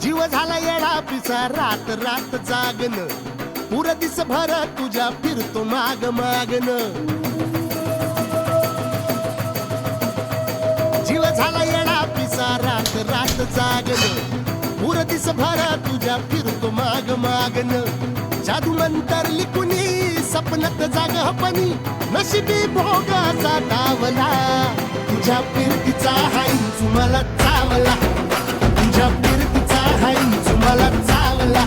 जीव झाला येडा पिसा रात रात जागन पुर दिस भर तुझ्या फिरतो माग मागन जीव झाला येडा पिसा रात रात जागन पुर दिस भर तुझ्या फिरतो माग मागन जादू नंतर लिकुनी सपनात जाग हपनी नशिबी भोगाचा डावला तुझ्या फिरतीचा हाईंच मला चावला तुझ्या फिरतीचा हाईंच मला चावला